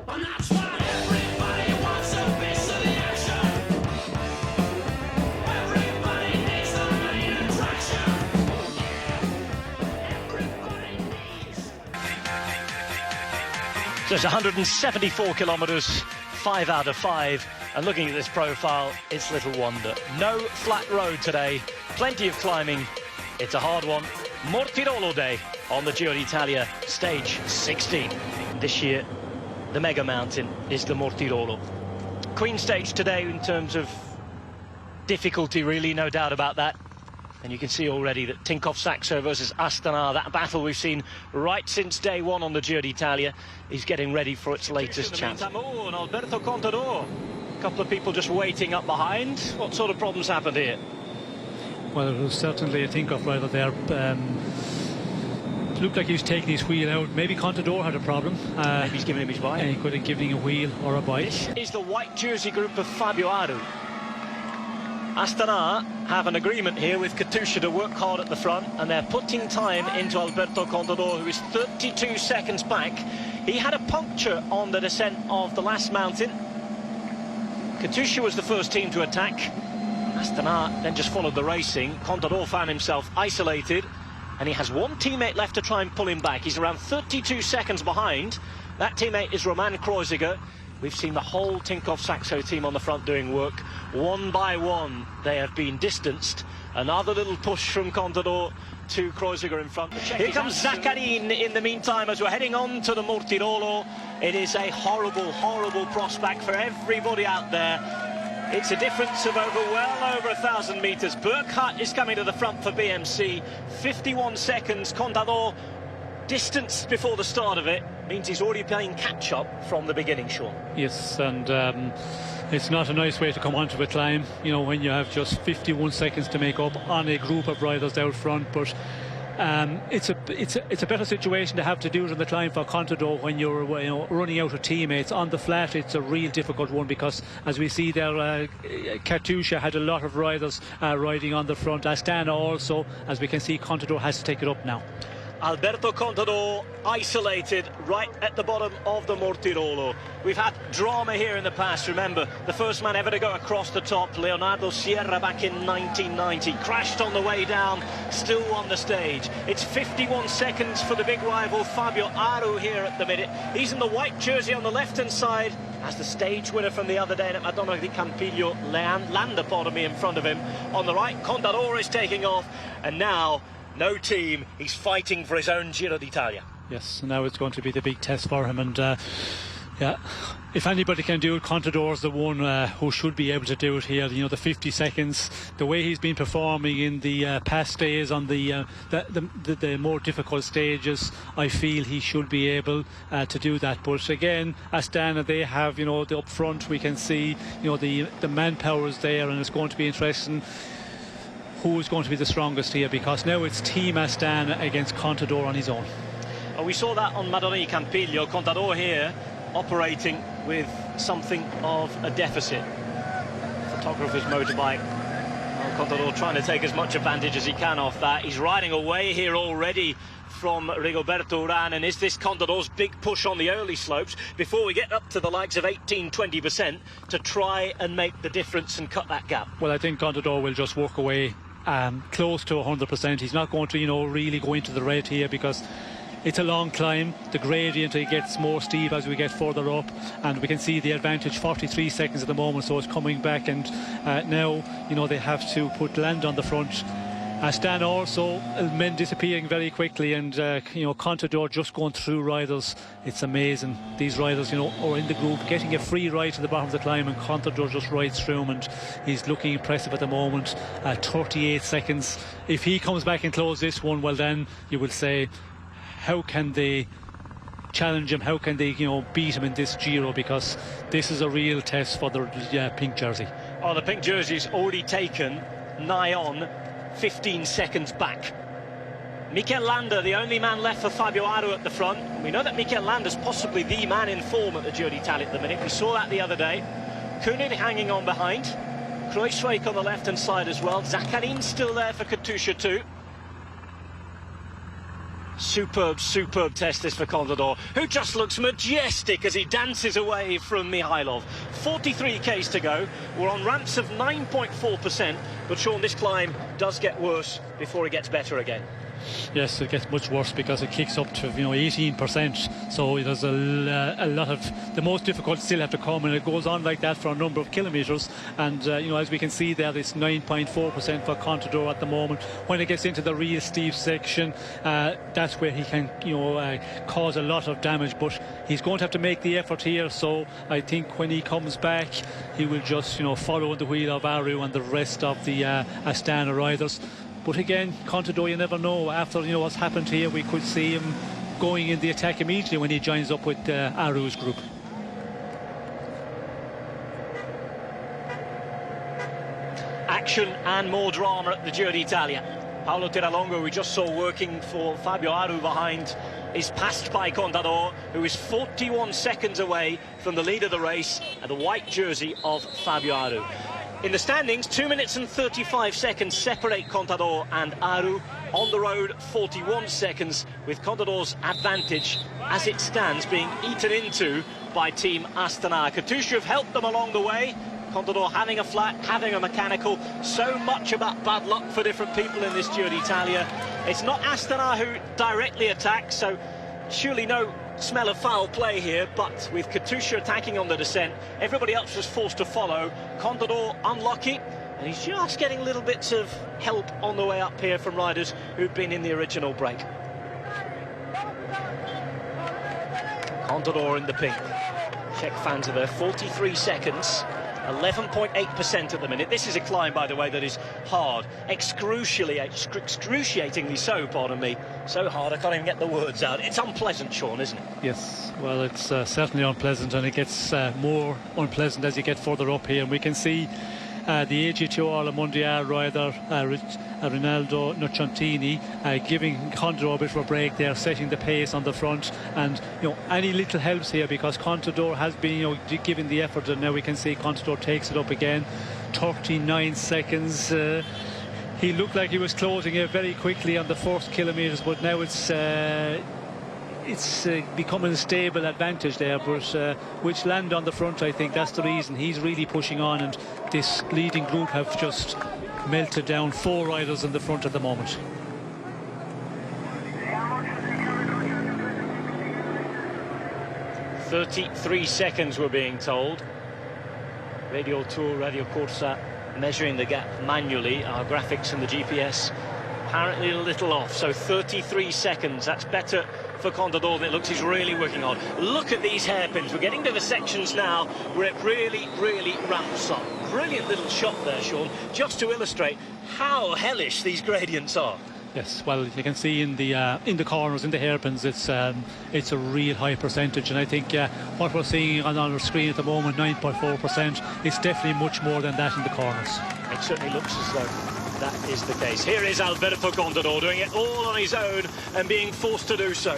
And that's why everybody wants a piece of the action. Everybody needs the main attraction. Yeah, everybody needs. So it's 174 kilometres, 5 out of 5. And looking at this profile, it's little wonder. No flat road today, plenty of climbing. It's a hard one. Mortirolo day on the Giro d'Italia, stage 16. This year, the mega mountain is the Mortirolo. Queen stage today in terms of difficulty, really, no doubt about that. And you can see already that Tinkoff Saxo versus Astana, that battle we've seen right since day one on the Giro d'Italia, is getting ready for its latest chance. And Alberto Contador, a couple of people just waiting up behind. What sort of problems happened here? Well, it was certainly a Tinkoff rider there. Looked like he was taking his wheel out. Maybe Contador had a problem. Maybe he's giving him his bike. And he could have given him a wheel or a bike. This is the white jersey group of Fabio Aru. Astana have an agreement here with Katusha to work hard at the front, and they're putting time into Alberto Contador, who is 32 seconds back. He had a puncture on the descent of the last mountain. Katusha was the first team to attack. Astana then just followed the racing. Contador found himself isolated, and he has one teammate left to try and pull him back. He's around 32 seconds behind. That teammate is Roman Kreuziger. We've seen the whole Tinkoff Saxo team on the front doing work. One by one, they have been distanced. Another little push from Contador to Kreuziger in front. Here comes Zaccarin in the meantime as we're heading on to the Mortirolo. It is a horrible, horrible prospect for everybody out there. It's a difference of well over 1,000 metres. Burkhardt is coming to the front for BMC. 51 seconds. Contador distanced before the start of it. Means he's already playing catch-up from the beginning, Sean. Yes, and it's not a nice way to come onto a climb, you know, when you have just 51 seconds to make up on a group of riders out front. But it's a better situation to have to do it on the climb for Contador when you're running out of teammates. On the flat, it's a real difficult one because, as we see there, Katusha had a lot of riders riding on the front. Astana also, as we can see, Contador has to take it up now. Alberto Contador isolated right at the bottom of the Mortirolo. We've had drama here in the past. Remember, the first man ever to go across the top, Leonardo Sierra, back in 1990. Crashed on the way down, still won the stage. It's 51 seconds for the big rival, Fabio Aru, here at the minute. He's in the white jersey on the left-hand side, as the stage winner from the other day at Madonna di Campiglio, Landa, pardon me, in front of him. On the right, Contador is taking off, and now no team, he's fighting for his own Giro d'Italia. Yes, now it's going to be the big test for him, and yeah, if anybody can do it, Contador's the one who should be able to do it here. You know, the 50 seconds, the way he's been performing in the past days on the more difficult stages, I feel he should be able to do that. But again, Astana, they have, you know, the up front, we can see, you know, the manpower is there, and it's going to be interesting who is going to be the strongest here, because now it's Team Astana against Contador on his own. Oh, we saw that on Madonna di Campiglio. Contador here operating with something of a deficit. Photographer's motorbike. Well, Contador trying to take as much advantage as he can off that. He's riding away here already from Rigoberto Urán, and is this Contador's big push on the early slopes before we get up to the likes of 18-20% to try and make the difference and cut that gap? Well, I think Contador will just walk away close to 100%. He's not going to, you know, really go into the red here, because it's a long climb. The gradient, it gets more steep as we get further up, and we can see the advantage, 43 seconds at the moment, so it's coming back. And now, you know, they have to put Landa on the front. Astana also, men disappearing very quickly, and you know, Contador just going through riders. It's amazing. These riders, you know, are in the group getting a free ride to the bottom of the climb, and Contador just rides through them, and he's looking impressive at the moment. 38 seconds. If he comes back and closes this one, well, then you will say, how can they challenge him? How can they, you know, beat him in this Giro? Because this is a real test for the pink jersey. Oh, the pink jersey's already taken nigh on 15 seconds back. Mikel Landa, the only man left for Fabio Aru at the front. And we know that Mikel Landa's possibly the man in form at the Giro d'Italia at the minute. We saw that the other day. Koenig hanging on behind. Kruijswijk on the left-hand side as well. Zaccarin still there for Katusha too. Superb, superb test this for Contador, who just looks majestic as he dances away from Mihailov. 43 k's to go. We're on ramps of 9.4%, but Sean, this climb does get worse before it gets better again. Yes, it gets much worse because it kicks up to 18%. So there's a lot of the most difficult still have to come, and it goes on like that for a number of kilometres. And as we can see there, it's 9.4% for Contador at the moment. When it gets into the real steep section, that's where he can cause a lot of damage. But he's going to have to make the effort here. So I think when he comes back, he will just follow in the wheel of Aru and the rest of the Astana riders. But again, Contador, you never know. After what's happened here, we could see him going in the attack immediately when he joins up with Aru's group. Action and more drama at the Giro d'Italia. Paolo Tiralongo, we just saw working for Fabio Aru behind, is passed by Contador, who is 41 seconds away from the lead of the race and the white jersey of Fabio Aru. In the standings, 2 minutes and 35 seconds separate Contador and Aru. On the road, 41 seconds, with Contador's advantage, as it stands, being eaten into by Team Astana. Katusha have helped them along the way. Contador having a flat, having a mechanical. So much about bad luck for different people in this Giro d'Italia. It's not Astana who directly attacks, so surely no smell of foul play here, but with Katusha attacking on the descent, everybody else was forced to follow. Contador unlucky, and he's just getting little bits of help on the way up here from riders who've been in the original break. Contador in the pink. Czech fans are there, 43 seconds. 11.8% at the minute. This is a climb, by the way, that is hard, excruciatingly so, pardon me. So hard I can't even get the words out. It's unpleasant, Sean, isn't it? Yes, well, it's certainly unpleasant, and it gets more unpleasant as you get further up here. And we can see the AG2 All Mondial rider Rinaldo Nocciantini giving Contador a bit of a break there, setting the pace on the front, and any little helps here because Contador has been giving the effort, and now we can see Contador takes it up again. 39 seconds. He looked like he was closing it very quickly on the first kilometres, but now it's becoming a stable advantage there, but which Landa on the front, I think that's the reason he's really pushing on, and this leading group have just melted down 4 riders in the front at the moment. "33 seconds we're being told. Radio Tour, Radio Corsa measuring the gap manually. Our graphics and the GPS apparently a little off, so 33 seconds. That's better for Contador than it looks. He's really working on. Look at these hairpins. We're getting to the sections now where it really, really ramps up. Brilliant little shot there, Sean, just to illustrate how hellish these gradients are. Yes, well, you can see in the corners, in the hairpins, it's a real high percentage, and I think what we're seeing on our screen at the moment, 9.4%, it's definitely much more than that in the corners. It certainly looks as though that is the case. Here is Alberto Contador doing it all on his own and being forced to do so.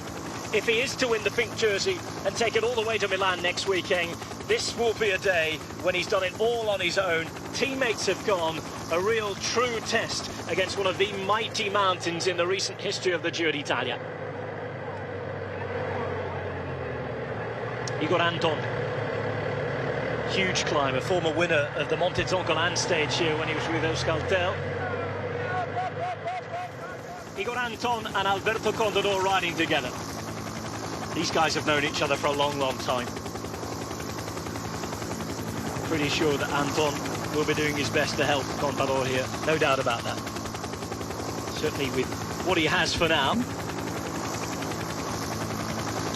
If he is to win the pink jersey and take it all the way to Milan next weekend, this will be a day when he's done it all on his own. Teammates have gone. A real true test against one of the mighty mountains in the recent history of the Giro d'Italia. Igor Anton, huge climber, former winner of the Monte Zoncolan stage here when he was with Euskaltel. Igor Anton and Alberto Contador riding together. These guys have known each other for a long, long time. Pretty sure that Anton will be doing his best to help Contador here, no doubt about that. Certainly with what he has for now.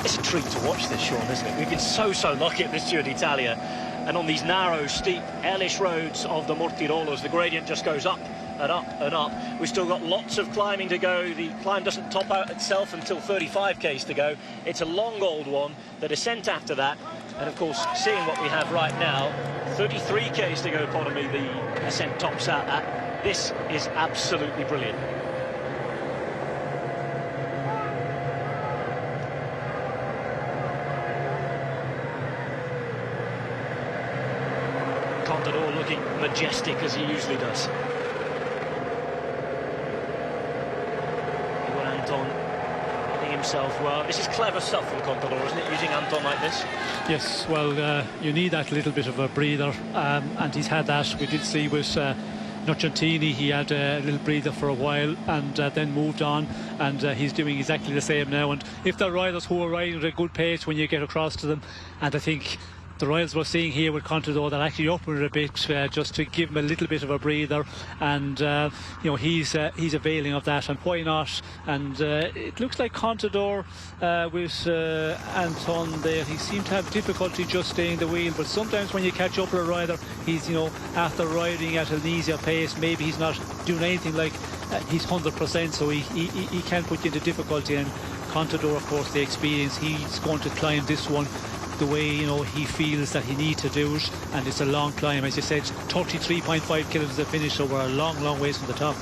It's a treat to watch this, Sean, isn't it? We've been so lucky at this Giro d'Italia, and on these narrow, steep, hellish roads of the Mortirolos, the gradient just goes up and up and up. We've still got lots of climbing to go. The climb doesn't top out itself until 35 k's to go. It's a long old one, the descent after that, and of course, seeing what we have right now, 33 k's to go, pardon me, the ascent tops out at. This is absolutely brilliant. Contador looking majestic as he usually does. Igor Anton himself well. This is clever stuff from Contador, isn't it, using Anton like this? Yes, well, you need that little bit of a breather, and he's had that. We did see with Nocentini, he had a little breather for a while and then moved on, and he's doing exactly the same now. And if they're riders who are riding at a good pace when you get across to them, and I think the riders we're seeing here with Contador, they're actually up with it a bit just to give him a little bit of a breather, and you know, he's availing of that, and why not? And it looks like Contador with Anton there, he seemed to have difficulty just staying the wheel, but sometimes when you catch up with a rider, he's, you know, after riding at an easier pace, maybe he's not doing anything like he's 100%, so he can put you into difficulty. And Contador, of course, the experience, he's going to climb this one the way, you know, he feels that he needs to do it, and it's a long climb, as you said, 33.5 kilometres to finish, so we're a long ways from the top.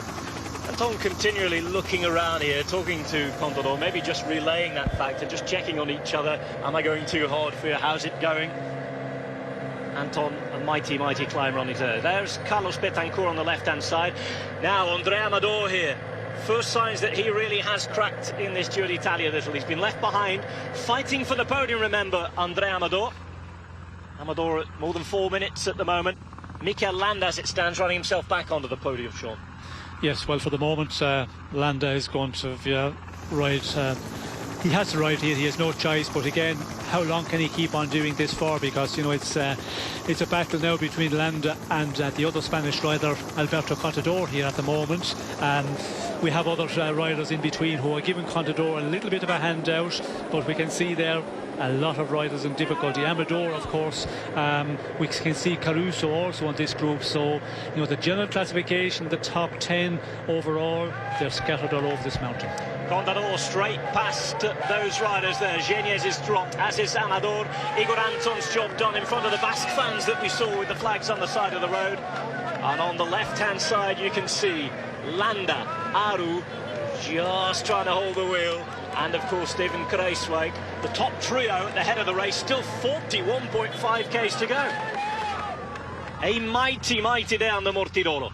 Anton continually looking around here, talking to Contador, maybe just relaying that fact and just checking on each other. Am I going too hard for you? How's it going? Anton, a mighty climber on his own. There's Carlos Betancourt on the left-hand side. Now Andrea Amador here. First signs that he really has cracked in this Giro d'Italia a little. He's been left behind, fighting for the podium, remember, Andrea Amador. Amador at more than 4 minutes at the moment. Mikel Landa, as it stands, running himself back onto the podium, Sean. Yes, well, for the moment, Landa is going to ride. He has to ride here. He has no choice. But again, how long can he keep on doing this for? Because, you know, it's a battle now between Landa and the other Spanish rider, Alberto Contador, here at the moment. We have other riders in between who are giving Contador a little bit of a handout, but we can see there a lot of riders in difficulty. Amador, of course, we can see Caruso also on this group. So, you know, the general classification, the top 10 overall, they're scattered all over this mountain. Contador straight past those riders there. Geniez is dropped, as is Amador. Igor Anton's job done in front of the Basque fans that we saw with the flags on the side of the road. And on the left-hand side, you can see Landa, Aru, just trying to hold the wheel. And, of course, Steven Kruijswijk, the top trio at the head of the race, still 41.5 k's to go. A mighty day on the Mortirolo.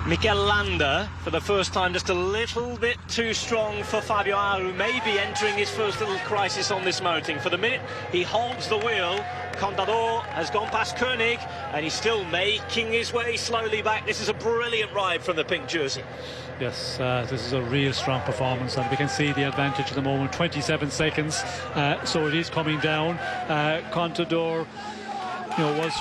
Mikel Landa, for the first time, just a little bit too strong for Fabio Aru, maybe entering his first little crisis on this mountain. For the minute, he holds the wheel. Contador has gone past Koenig, and he's still making his way slowly back. This is a brilliant ride from the pink jersey. Yes, this is a real strong performance, and we can see the advantage at the moment, 27 seconds, so it is coming down. Contador, you know, was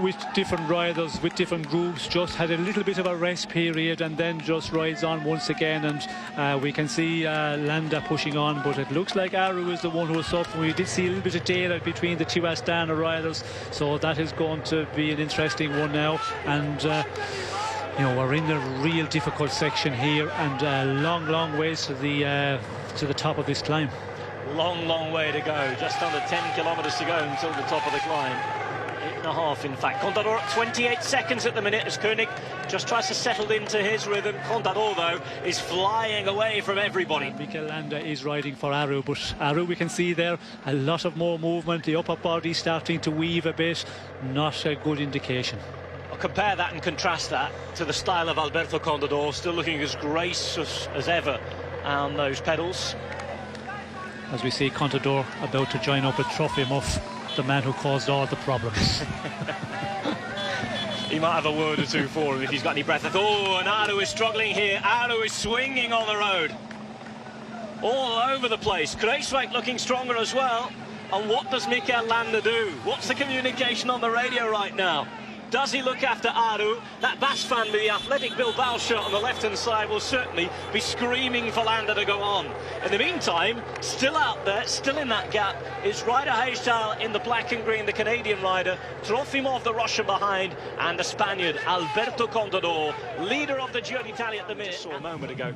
with different riders, with different groups, just had a little bit of a rest period and then just rides on once again. And we can see Landa pushing on, but it looks like Aru is the one who is suffering. We did see a little bit of daylight between the two Astana riders, so that is going to be an interesting one now. And you know, we're in a real difficult section here, and long ways to the top of this climb. Long way to go, just under 10 kilometres to go until the top of the climb. 8.5 in fact. Contador at 28 seconds at the minute as Koenig just tries to settle into his rhythm. Contador, though, is flying away from everybody. Mikel Landa is riding for Aru, but Aru, we can see there a lot of more movement, the upper body starting to weave a bit. Not a good indication. I'll compare that and contrast that to the style of Alberto Contador, still looking as gracious as ever on those pedals. As we see Contador about to join up with Trofimov, the man who caused all the problems. He might have a word or two for him if he's got any breath. Oh, and Aru is struggling here. Aru is swinging on the road. All over the place. Kruijswijk looking stronger as well. And what does Mikel Landa do? What's the communication on the radio right now? Does he look after Aru? That Basque fan with the Athletic Bilbao shirt on the left-hand side will certainly be screaming for Landa to go on. In the meantime, still out there, still in that gap, is Ryder Hagedal in the black and green, the Canadian rider, Trofimov, the Russian behind, and the Spaniard, Alberto Contador, leader of the Giro d'Italia at the minute. Saw a moment ago.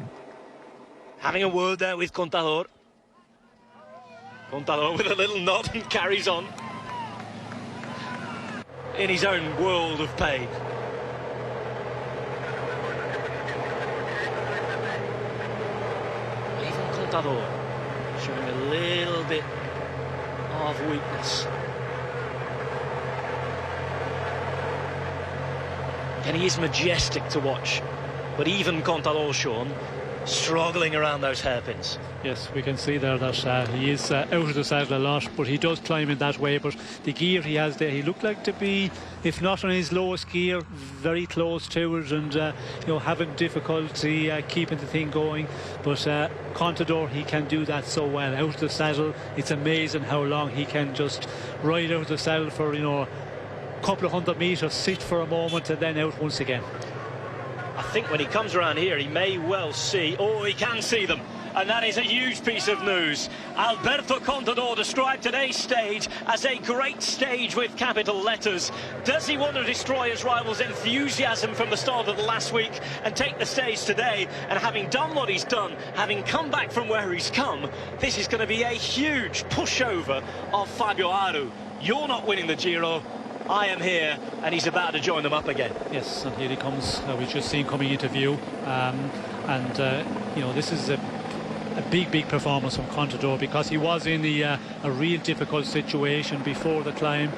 Having a word there with Contador. Contador with a little nod and carries on in his own world of pain. Even Contador showing a little bit of weakness. And he is majestic to watch. But even Contador, Sean, struggling around those hairpins. Yes, we can see there that he is out of the saddle a lot, but he does climb in that way. But the gear he has there, he looked like to be, if not on his lowest gear, very close to it, and having difficulty keeping the thing going. But Contador, he can do that so well out of the saddle. It's amazing how long he can just ride out of the saddle for a couple of 100 metres, sit for a moment, and then out once again. I think when he comes around here, he may well see, he can see them. And that is a huge piece of news. Alberto Contador described today's stage as a great stage with capital letters. Does he want to destroy his rival's enthusiasm from the start of the last week and take the stage today? And having done what he's done, having come back from where he's come, this is going to be a huge pushover of Fabio Aru. You're not winning the Giro. I am here, and he's about to join them up again. Yes, and here he comes. We've just seen coming into view, this is a big performance from Contador, because he was in a real difficult situation before the climb.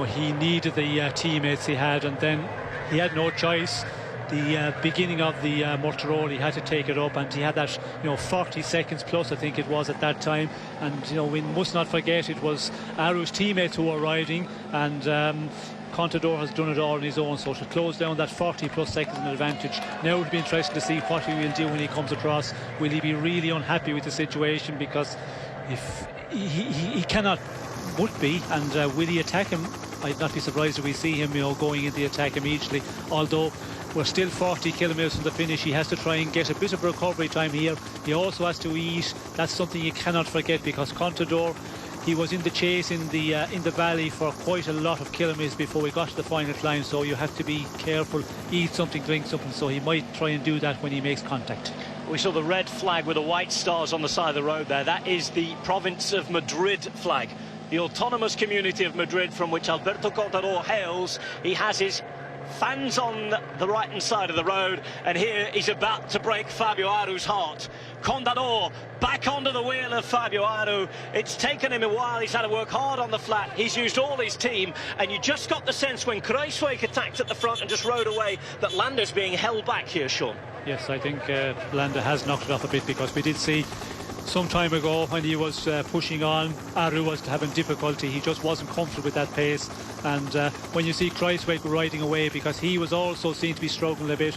He needed the teammates he had, and then he had no choice. The beginning of the Mortirolo, he had to take it up, and he had that 40 seconds plus, I think it was at that time. And we must not forget it was Aru's teammates who were riding, and Contador has done it all on his own, so to close down that 40 plus seconds in advantage. Now it'll be interesting to see what he will do when he comes across. Will he be really unhappy with the situation? Because if he cannot, would be, and will he attack him? I'd not be surprised if we see him going in the attack immediately, although we're still 40 kilometres from the finish. He has to try and get a bit of recovery time here. He also has to eat. That's something you cannot forget, because Contador, he was in the chase in the valley for quite a lot of kilometres before we got to the final climb, so you have to be careful, eat something, drink something, so he might try and do that when he makes contact. We saw the red flag with the white stars on the side of the road there. That is the province of Madrid flag, the autonomous community of Madrid from which Alberto Contador hails. He has his fans on the right hand side of the road, and here he's about to break Fabio Aru's heart. Contador back onto the wheel of Fabio Aru. It's taken him a while. He's had to work hard on the flat. He's used all his team, and you just got the sense when Kruijswijk attacked at the front and just rode away that Landa's being held back here, Sean. Yes, I think Landa has knocked it off a bit, because we did see some time ago when he was pushing on, Aru was having difficulty. He just wasn't comfortable with that pace, and when you see Kruijswijk riding away, because he was also seen to be struggling a bit,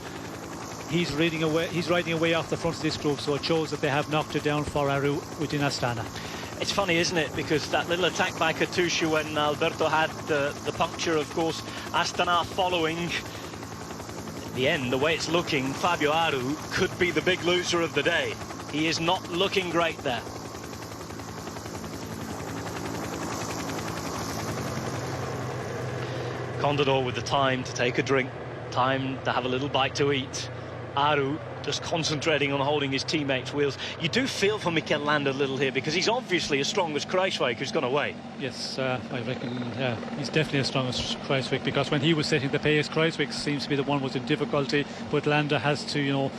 he's riding away off the front of this group, so it shows that they have knocked it down for Aru within Astana. It's funny, isn't it, because that little attack by Katusha when Alberto had the puncture, of course, Astana following. In the end, the way it's looking, Fabio Aru could be the big loser of the day. He is not looking great there. Contador with the time to take a drink, time to have a little bite to eat. Aru just concentrating on holding his teammates' wheels. You do feel for Mikel Landa a little here, because he's obviously as strong as Kruijswijk, who's gone away. Yes, I reckon he's definitely as strong as Kruijswijk, because when he was setting the pace, Kruijswijk seems to be the one who was in difficulty, but Landa has to,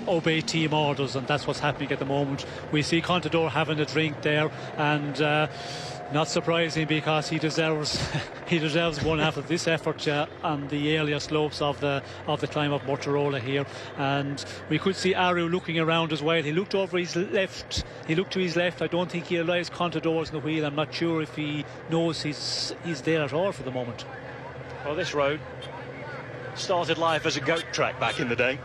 obey team orders, and that's what's happening at the moment. We see Contador having a drink there, and not surprising, because he deserves one after this effort on the earlier slopes of the climb of Mortirolo here. And we could see Aru looking around as well. He looked over his left. He looked to his left. I don't think he realised Contador's in the wheel. I'm not sure if he knows he's there at all for the moment. Well, this road started life as a goat track back in the day,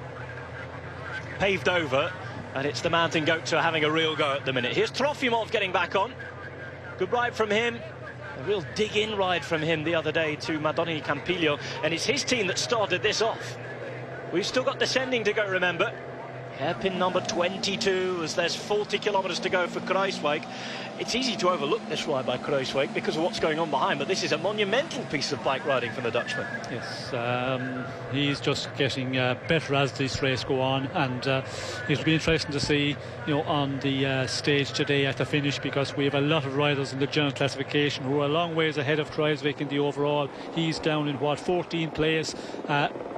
paved over, and it's the mountain goats who are having a real go at the minute. Here's Trofimov getting back on. Good ride from him. A real dig-in ride from him the other day to Madoni Campiglio, and it's his team that started this off. We've still got descending to go, remember. Hairpin number 22, as there's 40 kilometres to go for Kruijswijk. It's easy to overlook this ride by Kruijswijk because of what's going on behind, but this is a monumental piece of bike riding from the Dutchman. Yes, he's just getting better as this race go on, and it'll be interesting to see, on the stage today at the finish, because we have a lot of riders in the general classification who are a long ways ahead of Kruijswijk in the overall. He's down in 14th place.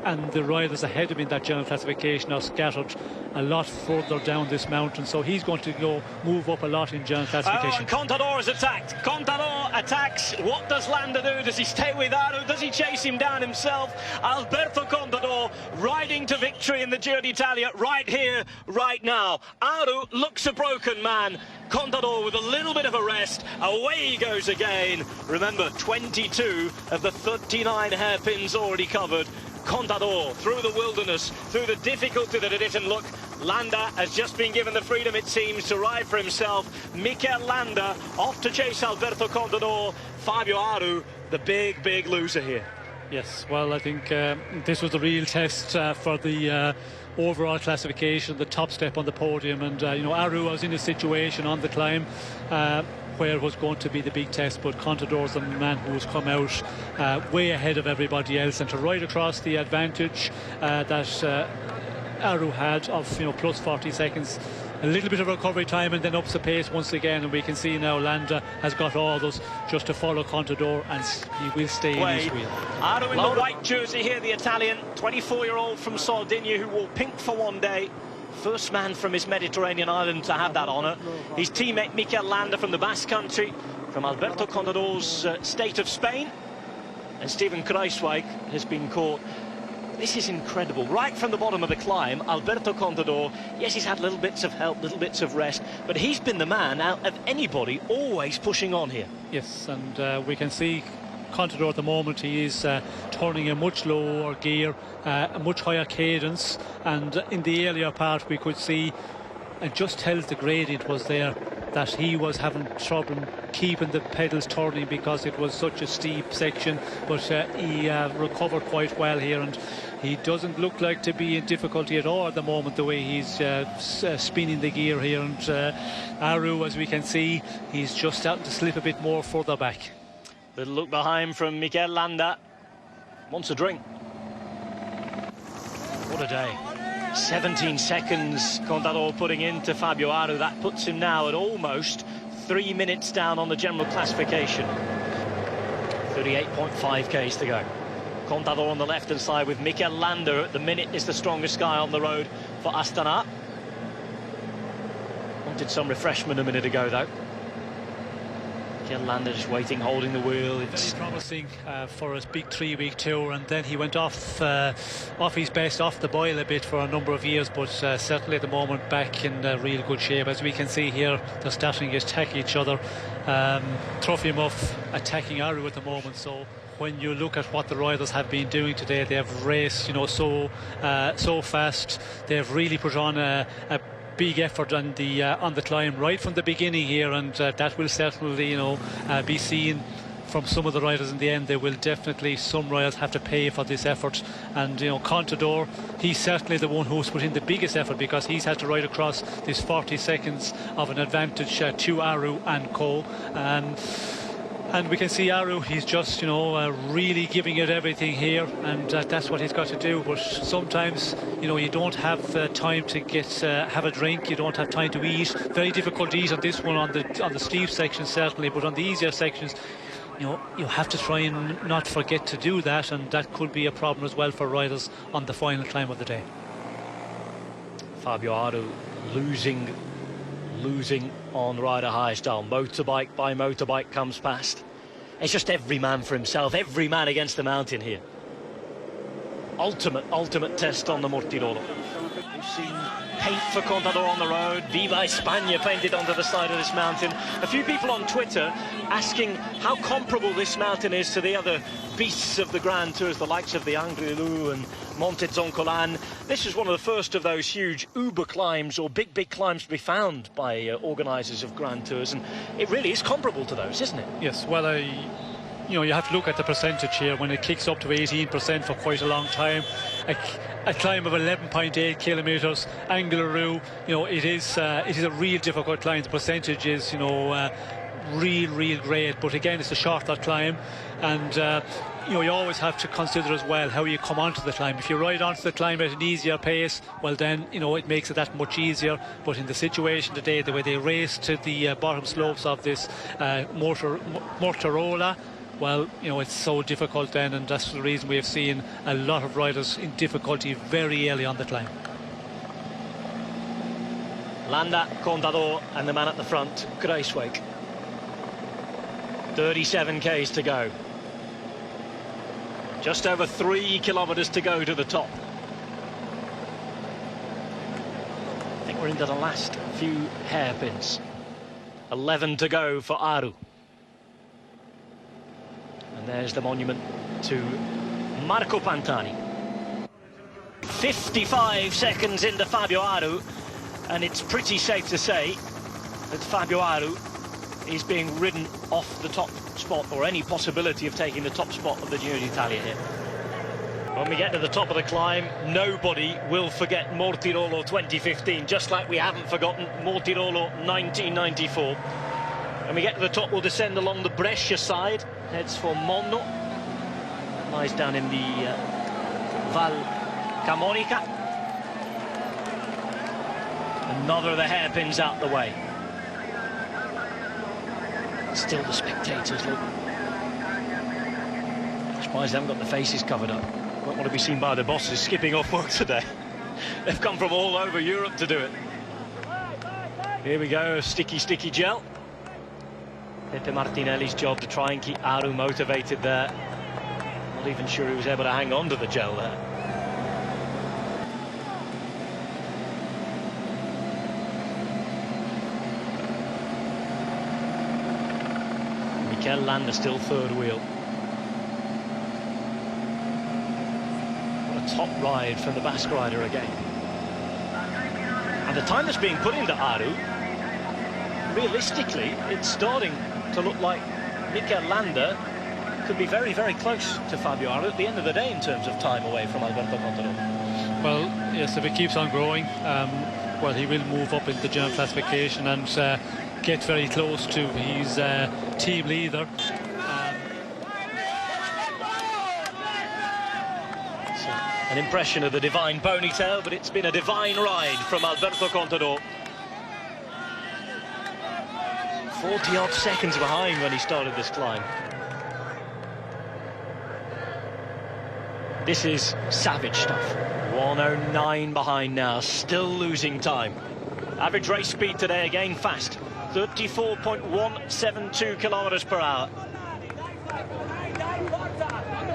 and the riders ahead of him in that general classification are scattered a lot further down this mountain, so he's going to move up a lot in general classification. Oh, Contador is attacked. Contador attacks. What does Landa do? Does he stay with Aru? Does he chase him down himself? Alberto Contador riding to victory in the Giro d'Italia right here, right now. Aru looks a broken man. Contador with a little bit of a rest. Away he goes again. Remember, 22 of the 39 hairpins already covered. Contador through the wilderness, through the difficulty that it didn't look. Landa has just been given the freedom, it seems, to ride for himself. Mikel Landa off to chase Alberto Contador. Fabio Aru, the big loser here. Yes, well, I think this was the real test for the overall classification, the top step on the podium, and Aru was in a situation on the climb where it was going to be the big test, but Contador's the man who has come out way ahead of everybody else, and to ride across the advantage that Aru had of plus 40 seconds, a little bit of recovery time and then ups the pace once again, and we can see now Landa has got all those just to follow Contador, and he will stay in his wheel. Aru in the white jersey here, the Italian 24-year-old from Sardinia who wore pink for one day. First man from his Mediterranean island to have that honour. His teammate Mikel Landa from the Basque Country, from Alberto Contador's state of Spain, and Steven Kruiswijk has been caught. This is incredible. Right from the bottom of the climb, Alberto Contador, yes, he's had little bits of help, little bits of rest, but he's been the man out of anybody always pushing on here. Yes, and we can see Contador at the moment, he is turning a much lower gear, a much higher cadence, and in the earlier part we could see, and just tell the gradient was there, that he was having trouble keeping the pedals turning because it was such a steep section, but he recovered quite well here, and he doesn't look like to be in difficulty at all at the moment, the way he's spinning the gear here. And Aru, as we can see, he's just starting to slip a bit more further back. Little look behind from Mikel Landa. Wants a drink. What a day. 17 seconds Contador putting into Fabio Aru. That puts him now at almost 3 minutes down on the general classification. 38.5 k's to go. Contador on the left-hand side with Mikel Landa at the minute is the strongest guy on the road for Astana. Wanted some refreshment a minute ago though. Mikel Landa just waiting, holding the wheel. It's very promising for his big 3-week tour, and then he went off his best, off the boil a bit for a number of years, but certainly at the moment back in real good shape. As we can see here, they're starting to attack each other. Trofimov attacking Aru at the moment, so when you look at what the riders have been doing today, they have raced so fast. They've really put on a big effort on the climb right from the beginning here, and that will certainly be seen from some of the riders in the end. They will definitely, some riders have to pay for this effort, and Contador, he's certainly the one who's put in the biggest effort, because he's had to ride across this 40 seconds of an advantage to Aru and co. And we can see Aru, he's just really giving it everything here, and that's what he's got to do. But sometimes you don't have time to have a drink, you don't have time to eat. Very difficult to eat on this one, on the steep sections certainly, but on the easier sections you have to try and not forget to do that, and that could be a problem as well for riders on the final climb of the day. Fabio Aru losing on rider high style. Motorbike by motorbike comes past. It's just every man for himself, every man against the mountain here. Ultimate test on the Mortirolo. We've seen paint for Contador on the road, Viva España painted onto the side of this mountain. A few people on Twitter asking how comparable this mountain is to the other beasts of the Grand Tours, the likes of the Angliru and Monte Zoncolan. This is one of the first of those huge uber climbs, or big climbs, to be found by organisers of Grand Tours, and it really is comparable to those, isn't it? Yes, well, you have to look at the percentage here. When it kicks up to 18% for quite a long time, a climb of 11.8 kilometres, Angliru, it is a real difficult climb. The percentage is real great, but again it's a shorter climb, and you always have to consider as well how you come onto the climb. If you ride onto the climb at an easier pace, well then it makes it that much easier. But in the situation today, the way they race to the bottom slopes of this Mortirolo, well, you know, it's so difficult then, and that's the reason we have seen a lot of riders in difficulty very early on the climb. Landa, Contador and the man at the front, Kruijswijk. 37 k's to go. Just over 3 kilometres to go to the top. I think we're into the last few hairpins. 11 to go for Aru. And there's the monument to Marco Pantani. 55 seconds into Fabio Aru, and it's pretty safe to say that Fabio Aru is being ridden off the top spot, or any possibility of taking the top spot of the Giro d'Italia here. When we get to the top of the climb, nobody will forget Mortirolo 2015, just like we haven't forgotten Mortirolo 1994. When we get to the top, we'll descend along the Brescia side, heads for Monno, lies down in the Val Camonica. Another of the hairpins out the way. Still the spectators, look. I'm surprised they haven't got the faces covered up. Won't want to be seen by the bosses skipping off work today. They've come from all over Europe to do it. Here we go, sticky gel. Pepe Martinelli's job to try and keep Aru motivated there. Not even sure he was able to hang on to the gel there. Mikel Landa still third wheel. What a top ride from the Basque rider again. And the time that's being put into Aru, realistically, it's starting to look like Mikel Landa could be very, very close to Fabio Aru at the end of the day in terms of time away from Alberto Contador. Well, yes, if it keeps on growing, well, he will move up in the general classification and get very close to his team leader. So, an impression of the divine ponytail, but it's been a divine ride from Alberto Contador. 40-odd seconds behind when he started this climb. This is savage stuff. 109 behind now, still losing time. Average race speed today again fast. 34.172 kilometres per hour.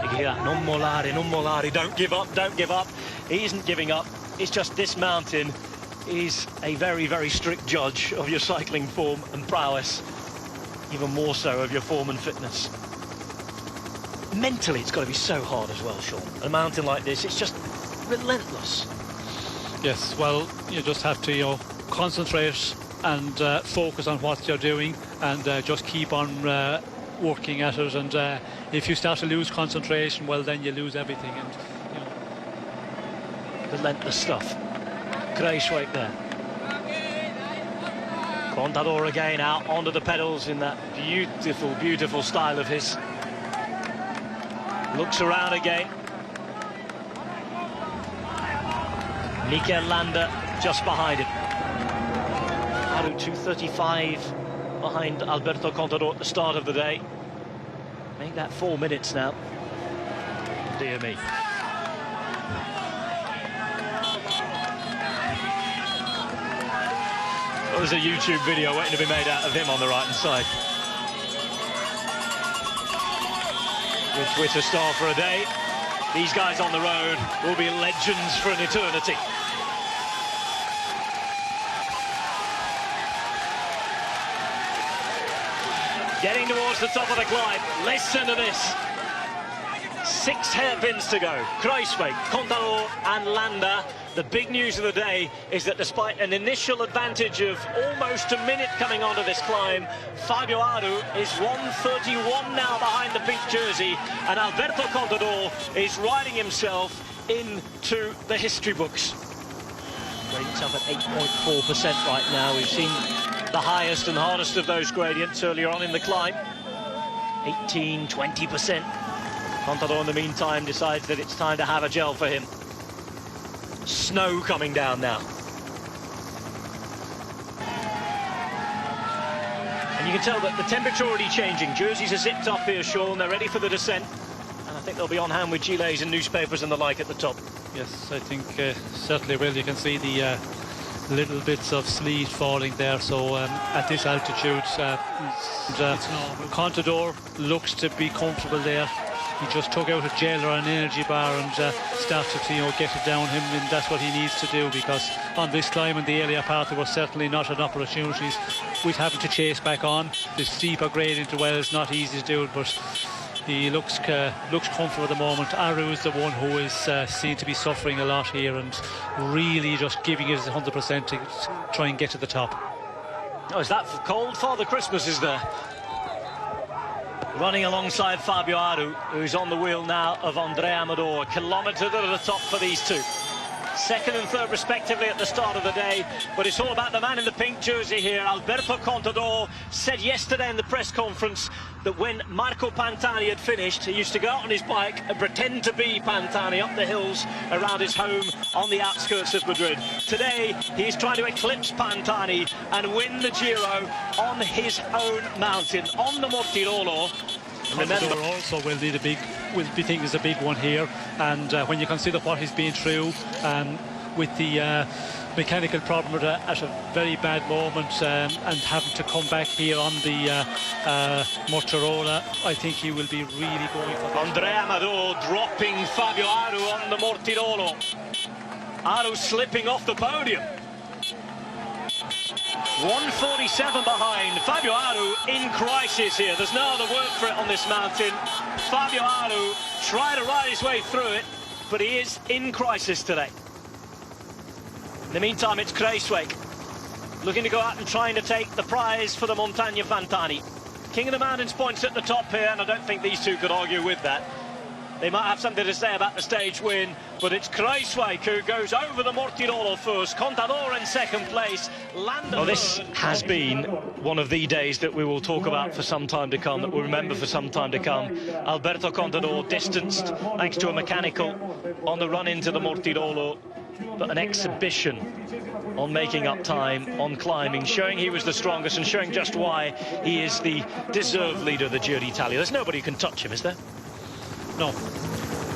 You can hear that, non mollare, don't give up, don't give up. He isn't giving up, it's just this mountain is a very, very strict judge of your cycling form and prowess, even more so of your form and fitness. Mentally, it's got to be so hard as well, Sean. A mountain like this, it's just relentless. Yes, well, you just have to, you know, concentrate and focus on what you're doing, and just keep on working at it. And if you start to lose concentration, well, then you lose everything. And you know, relentless stuff. Kruijswijk there. Contador again out onto the pedals in that beautiful, beautiful style of his. Looks around again. Mikel Landa just behind him. Aru 2:35 behind Alberto Contador at the start of the day. Make that 4 minutes now. Dear me. Well, there's a YouTube video waiting to be made out of him on the right-hand side. With Twitter star for a day, these guys on the road will be legends for an eternity. Getting towards the top of the climb. Listen to this. 6 hairpins to go. Kruijswijk, Contador and Landa. The big news of the day is that despite an initial advantage of almost a minute coming onto this climb, Fabio Aru is 1:31 now behind the pink jersey, and Alberto Contador is riding himself into the history books. Gradient's up at 8.4% right now. We've seen the highest and hardest of those gradients earlier on in the climb. 18, 20%. Contador in the meantime decides that it's time to have a gel for him. Snow coming down now. And you can tell that the temperature already changing. Jerseys are zipped up here, Sean. They're ready for the descent. And I think they'll be on hand with gilets and newspapers and the like at the top. Yes, I think certainly will. You can see the little bits of sleet falling there. So at this altitude, Contador looks to be comfortable there. He just took out a gel or an energy bar and started to, get it down him, and that's what he needs to do, because on this climb in the earlier part there was certainly not an opportunities with having to chase back on. The steeper grade into well is not easy to do, but he looks comfortable at the moment. Aru is the one who is seen to be suffering a lot here and really just giving it 100% to try and get to the top. Oh, is that cold? Father Christmas is there. Running alongside Fabio Aru, who's on the wheel now of Andrea Amador. A kilometre to the top for these two. Second and third respectively at the start of the day, but it's all about the man in the pink jersey here. Alberto Contador said yesterday in the press conference that when Marco Pantani had finished, he used to go out on his bike and pretend to be Pantani up the hills around his home on the outskirts of Madrid. Today he's trying to eclipse Pantani and win the Giro on his own mountain, on the Mortirolo. Remember, also will be thinking is a big one here, and when you consider what he's been through with the mechanical problem at a very bad moment, and having to come back here on the Mortirolo, I think he will be really going for Andrea Amador dropping Fabio Aru on the Mortirolo. Aru slipping off the podium. 1:47 behind. Fabio Aru in crisis here. There's no other word for it on this mountain. Fabio Aru trying to ride his way through it, but he is in crisis today. In the meantime, it's Kreiswijk looking to go out and trying to take the prize for the Montagna Fantani. King of the Mountains points at the top here, and I don't think these two could argue with that. They might have something to say about the stage win, but it's Kreiswijk who goes over the Mortirolo first. Contador in second place. Landa. Well, this has been one of the days that we will talk about for some time to come, that we'll remember for some time to come. Alberto Contador distanced thanks to a mechanical on the run into the Mortirolo, but an exhibition on making up time, on climbing, showing he was the strongest and showing just why he is the deserved leader of the Giro d'Italia. There's nobody who can touch him, is there? No.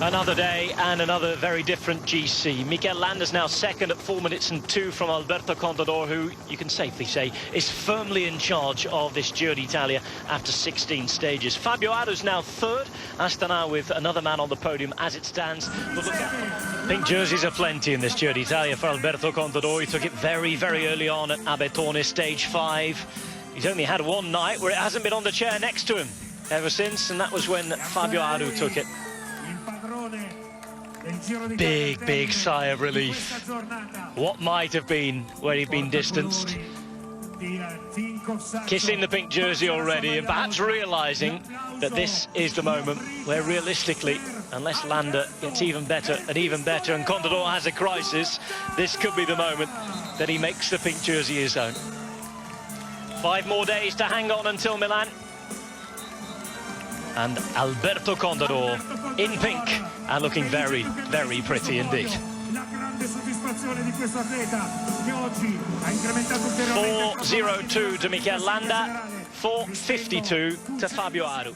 Another day and another very different GC. Mikel Landa's now second at 4 minutes and 2 from Alberto Contador, who you can safely say is firmly in charge of this Giro d'Italia after 16 stages. Fabio Aru's now third. Astana with another man on the podium as it stands. But look at pink jerseys are plenty in this Giro d'Italia for Alberto Contador. He took it very, very early on at Abetone, stage 5. He's only had one night where it hasn't been on the chair next to him ever since, and that was when Fabio Aru took it. Big sigh of relief. What might have been where he'd been distanced. Kissing the pink jersey already, and perhaps realising that this is the moment where realistically, unless Landa gets even better and Contador has a crisis, this could be the moment that he makes the pink jersey his own. 5 more days to hang on until Milan. And Alberto Contador in pink and looking very, very pretty indeed. 4:02 to Mikel Landa, 4:52 to Fabio Aru.